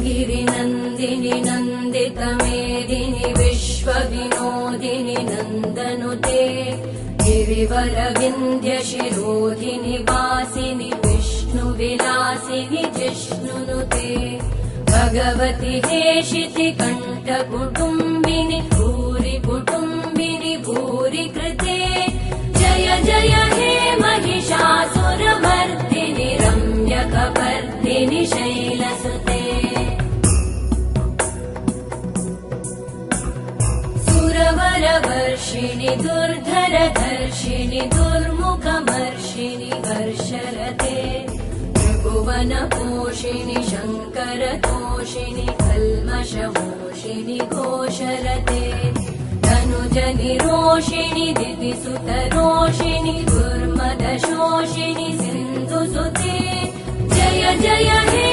गिरिनन्दिनि नन्दितमेदिनि विश्वविनोदिनि नन्दनुते गिरिवरविन्ध्यशिरोधिनि वासिनि विष्णुविलासिनि जिष्णुनुते भगवति हेशिति कण्ठकुटुम्बिनि भूरि कुटुम्बिनि भूरि कृते जय जय हे महिषासुरमर्दिनि रम्यकपर्दिनि शैलसुते सुरवरवर्षिणि दुर्धरधर्षिणि दुर्मुखमर्षिणि हर्षरते त्रिभुवनपोषिणि शङ्करतोषिणि कल्मषमोषिणि घोषरते धनुजनिरोषिणि दितिसुतरोषिणि दुर्मदशोषिणि सिन्धुसुते जय जय हे